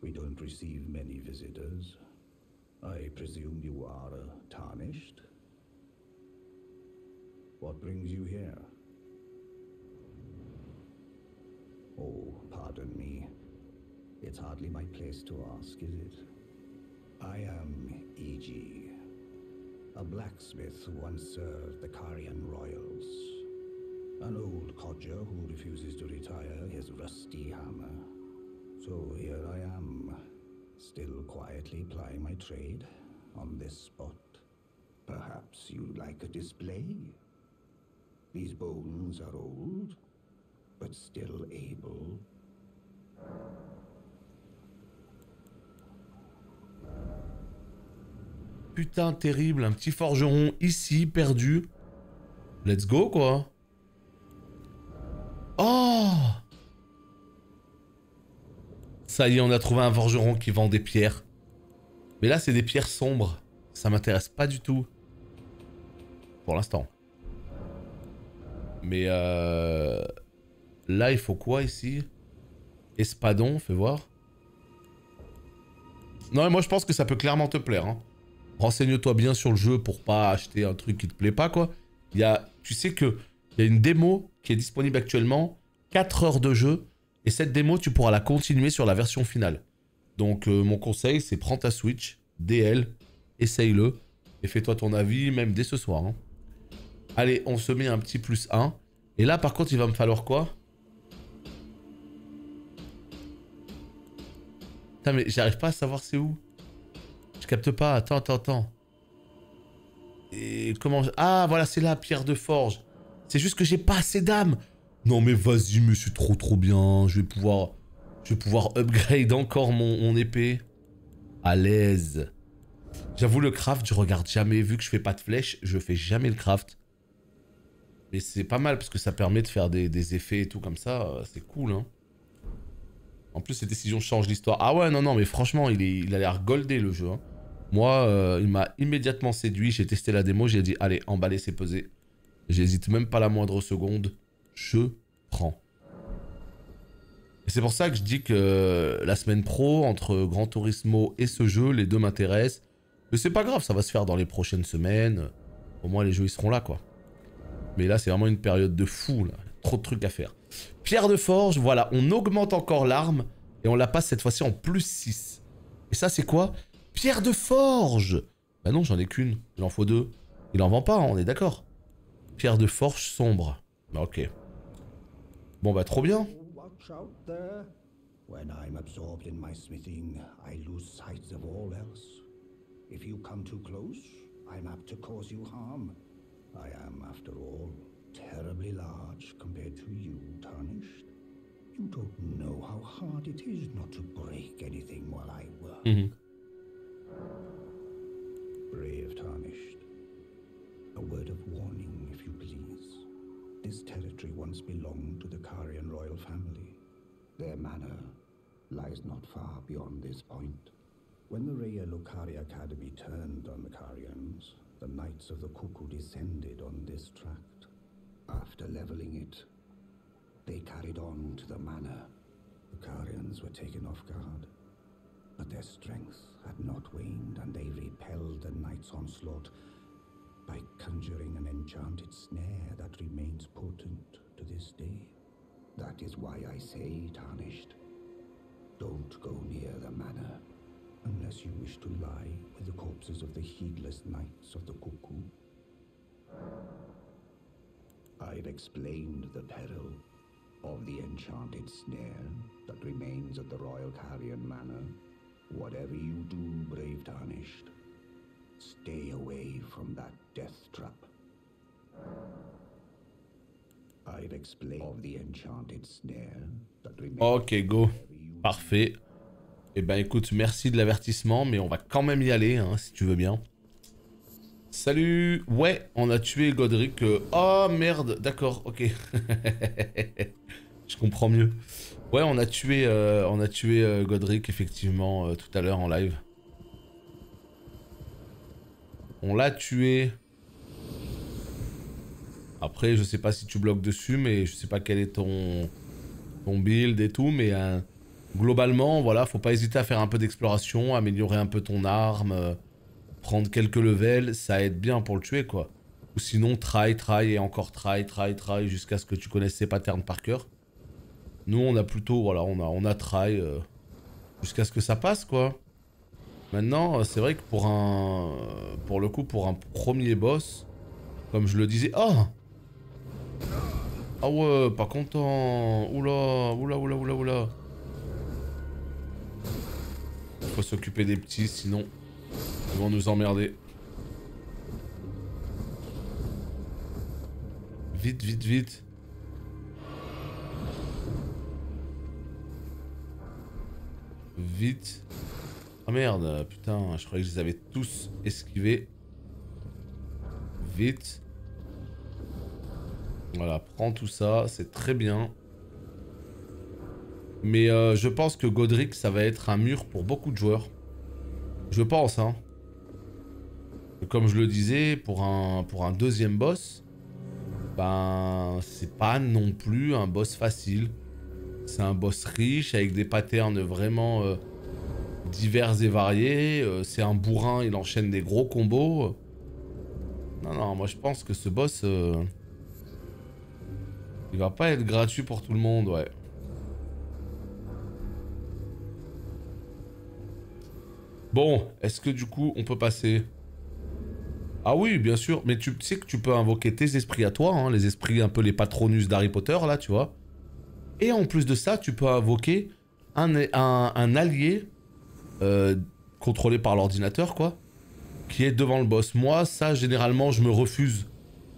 We don't receive many visitors. I presume you are tarnished? What brings you here? Oh, pardon me. It's hardly my place to ask, is it? I am E.G., a blacksmith who once served the Carian royals. An old codger who refuses to retire his rusty hammer. So here I am, still quietly plying my trade on this spot. Perhaps you'd like a display? These bones are old, but still able. putain, terrible. Un petit forgeron ici, perdu. Let's go, quoi. Oh! Ça y est, on a trouvé un forgeron qui vend des pierres. Mais là, c'est des pierres sombres. Ça m'intéresse pas du tout. Pour l'instant. Mais là, il faut quoi ici? Espadon, fais voir. Non, mais moi, je pense que ça peut clairement te plaire. Hein. Renseigne-toi bien sur le jeu pour pas acheter un truc qui te plaît pas, quoi. Tu sais que il y a une démo qui est disponible actuellement. 4 heures de jeu. Et cette démo, tu pourras la continuer sur la version finale. Donc, mon conseil, c'est prends ta Switch, DL, essaye-le. Et fais-toi ton avis, même dès ce soir. Hein. Allez, on se met un petit +1. Et là, par contre, il va me falloir quoi? Putain, mais j'arrive pas à savoir c'est où. Je capte pas. Attends. Et comment... Ah, voilà, c'est là, pierre de forge. C'est juste que j'ai pas assez d'âme. Non, mais vas-y, mais c'est trop bien. Je vais pouvoir upgrade encore mon épée. À l'aise. J'avoue, le craft, je regarde jamais. Vu que je fais pas de flèches, je fais jamais le craft. Mais c'est pas mal parce que ça permet de faire des effets et tout comme ça. C'est cool, hein. En plus, ces décisions changent l'histoire. Ah ouais, non, mais franchement, il a l'air goldé, le jeu. Hein. Moi, il m'a immédiatement séduit. J'ai testé la démo, j'ai dit, allez, emballer, c'est pesé. J'hésite même pas la moindre seconde. Je prends. Et c'est pour ça que je dis que la semaine pro, entre Gran Turismo et ce jeu, les deux m'intéressent. Mais c'est pas grave, ça va se faire dans les prochaines semaines. Au moins, les jeux, ils seront là, quoi. Mais là, c'est vraiment une période de fou, là. Trop de trucs à faire. Pierre de forge, voilà, on augmente encore l'arme. Et on la passe cette fois-ci en +6. Et ça, c'est quoi? Pierre de forge! Bah non, j'en ai qu'une. Il en faut 2. Il en vend pas, hein, on est d'accord. Pierre de forge sombre. Bah ok. Bon bah trop bien. Watch out there. When I'm absorbed in my smithing, I lose sight of all else. If you come too close, I'm apt to cause you harm. I am, after all, terribly large compared to you, Tarnished. You don't know how hard it is not to break anything while I work. Brave Tarnished. A word of warning, if you please. This territory once belonged to the Carian royal family. Their manor lies not far beyond this point. When the Raya Lucaria Academy turned on the Carians, the Knights of the Cuckoo descended on this tract. After leveling it, they carried on to the manor. The Carians were taken off guard, but their strength had not waned, and they repelled the Knights' onslaught by conjuring an enchanted snare that remains potent to this day. That is why I say, Tarnished, don't go near the manor, unless you wish to lie with the corpses of the heedless Knights of the Cuckoo. I've explained the peril of the enchanted snare that remains at the Royal Carian Manor. Whatever you do, brave Tarnished, stay away from that death trap. I've explained of the enchanted snare that remains. Ok, go. Parfait. Eh ben écoute, merci de l'avertissement, mais on va quand même y aller, hein, si tu veux bien. Salut. Ouais, on a tué Godric. Oh merde, d'accord, ok. Je comprends mieux. Ouais, on a tué Godric, effectivement, tout à l'heure en live. On l'a tué. Après, je sais pas si tu bloques dessus, mais je sais pas quel est ton build et tout, mais globalement, voilà, faut pas hésiter à faire un peu d'exploration, améliorer un peu ton arme, prendre quelques levels, ça aide bien pour le tuer, quoi. Ou sinon, try et encore try jusqu'à ce que tu connaisses ses patterns par cœur. Nous, on a plutôt, voilà, on a try jusqu'à ce que ça passe, quoi. Maintenant, c'est vrai que pour le coup, pour un premier boss, comme je le disais... Oh! Ah ouais, pas content. Oula. Faut s'occuper des petits, sinon ils vont nous emmerder. Vite. Vite. Ah merde, putain, je croyais que je les avais tous esquivés. Vite. Voilà, prends tout ça, c'est très bien. Mais je pense que Godric, ça va être un mur pour beaucoup de joueurs. Je pense, hein. Comme je le disais, pour un deuxième boss, ben, c'est pas non plus un boss facile. C'est un boss riche, avec des patterns vraiment divers et variés. C'est un bourrin, il enchaîne des gros combos. Non, non, moi je pense que ce boss, il va pas être gratuit pour tout le monde, ouais. Bon, est-ce que du coup, on peut passer... Ah oui, bien sûr, mais tu sais que tu peux invoquer tes esprits à toi, hein, les esprits un peu les Patronus d'Harry Potter, là, tu vois. Et en plus de ça, tu peux invoquer un allié contrôlé par l'ordinateur, quoi, qui est devant le boss. Moi, ça, généralement, je me refuse.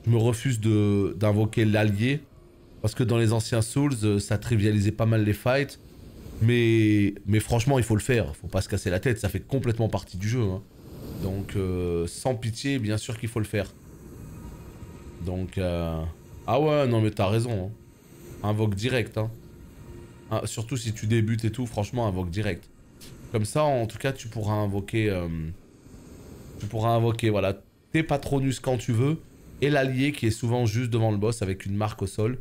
Je me refuse d'invoquer l'allié, parce que dans les anciens Souls, ça trivialisait pas mal les fights. Mais franchement, il faut le faire. Faut pas se casser la tête, ça fait complètement partie du jeu, hein. Donc, sans pitié, bien sûr qu'il faut le faire. Donc, ah ouais, non mais t'as raison, hein. Invoque direct, hein. Ah, surtout si tu débutes et tout, franchement, invoque direct. Comme ça, en tout cas, tu pourras invoquer... voilà, tes Patronus quand tu veux. Et l'allié qui est souvent juste devant le boss avec une marque au sol.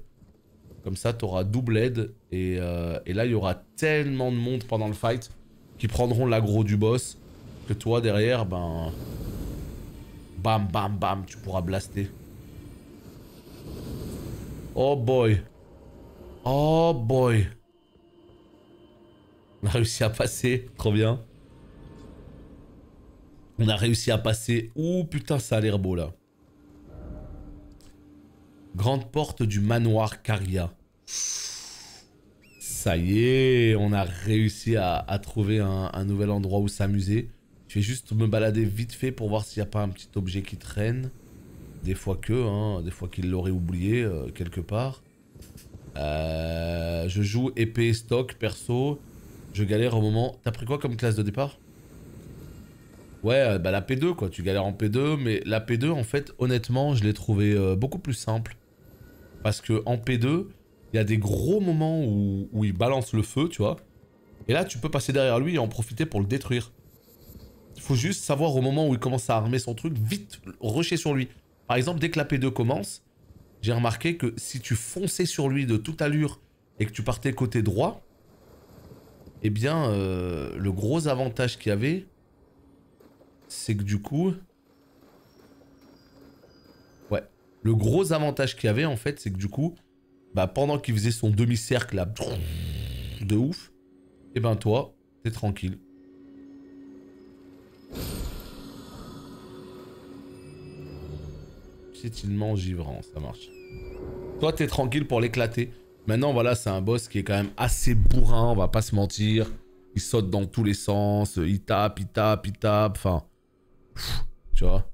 Comme ça, t'auras double aide. Et là, il y aura tellement de monde pendant le fight qui prendront l'aggro du boss. Que toi derrière, ben... Bam, bam, bam, tu pourras blaster. Oh boy. Oh boy. On a réussi à passer, trop bien. On a réussi à passer. Ouh putain, ça a l'air beau là. Grande porte du manoir Caria. Ça y est, on a réussi à trouver un nouvel endroit où s'amuser. Je vais juste me balader vite fait pour voir s'il n'y a pas un petit objet qui traîne. Des fois des fois qu'il l'aurait oublié quelque part. Je joue épée stock perso. Je galère au moment... T'as pris quoi comme classe de départ? Ouais, bah la P2 quoi, tu galères en P2, mais la P2 en fait, honnêtement, je l'ai trouvé beaucoup plus simple. Parce que en P2, il y a des gros moments où il balance le feu, tu vois. Et là, tu peux passer derrière lui et en profiter pour le détruire. Il faut juste savoir au moment où il commence à armer son truc, vite rusher sur lui. Par exemple, dès que la P2 commence, j'ai remarqué que si tu fonçais sur lui de toute allure et que tu partais côté droit, eh bien, le gros avantage qu'il y avait, c'est que du coup... Ouais. Le gros avantage qu'il y avait, en fait, c'est que du coup, bah, pendant qu'il faisait son demi-cercle là, de ouf, eh ben toi, t'es tranquille. Piétinement givrant, ça marche. Toi, t'es tranquille pour l'éclater. Maintenant, voilà, c'est un boss qui est quand même assez bourrin, on va pas se mentir. Il saute dans tous les sens, il tape, il tape, il tape, enfin... Tu vois.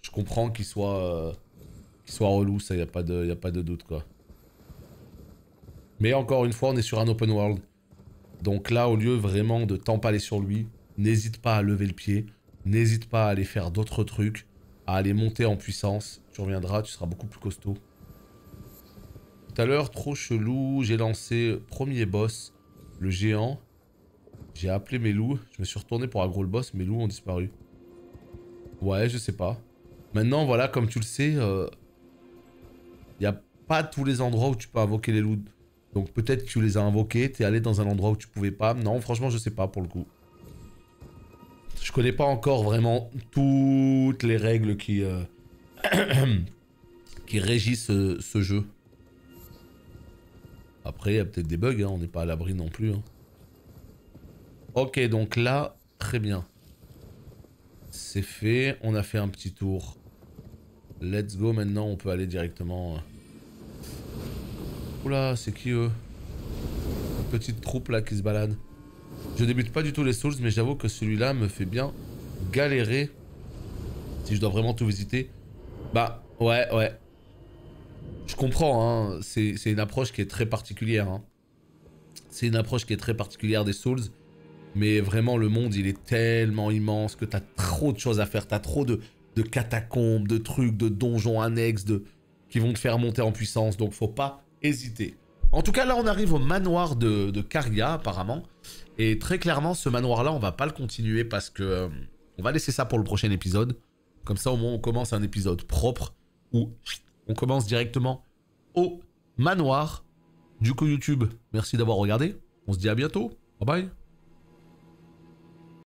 Je comprends qu'il soit relou, ça, y a pas de doute, quoi. Mais encore une fois, on est sur un open world. Donc là, au lieu vraiment de t'empaler sur lui, n'hésite pas à lever le pied, n'hésite pas à aller faire d'autres trucs, à aller monter en puissance. Tu reviendras, tu seras beaucoup plus costaud. Tout à l'heure, trop chelou, j'ai lancé premier boss, le géant. J'ai appelé mes loups, je me suis retourné pour aggro le boss, mes loups ont disparu. Ouais, je sais pas. Maintenant, voilà, comme tu le sais, y a pas tous les endroits où tu peux invoquer les loups. Donc peut-être que tu les as invoqués, t'es allé dans un endroit où tu pouvais pas. Non, franchement, je sais pas pour le coup. Je connais pas encore vraiment toutes les règles qui régissent ce jeu. Après, il y a peut-être des bugs, hein, on n'est pas à l'abri non plus. Hein. Ok, donc là, très bien. C'est fait, on a fait un petit tour. Let's go, maintenant on peut aller directement... Oula, c'est qui eux? Une petite troupe là qui se balade. Je débute pas du tout les Souls, mais j'avoue que celui-là me fait bien galérer. Si je dois vraiment tout visiter. Bah, ouais. Je comprends, hein. C'est une approche qui est très particulière. Hein. C'est une approche qui est très particulière des Souls. Mais vraiment, le monde, il est tellement immense que t'as trop de choses à faire. T'as trop de catacombes, de trucs, de donjons annexes qui vont te faire monter en puissance. Donc, faut pas hésiter. En tout cas, là, on arrive au manoir de Caria, apparemment. Et très clairement, ce manoir-là, on va pas le continuer parce que... on va laisser ça pour le prochain épisode. Comme ça, au moins, on commence un épisode propre où on commence directement au manoir. Du coup, YouTube, merci d'avoir regardé. On se dit à bientôt. Bye bye.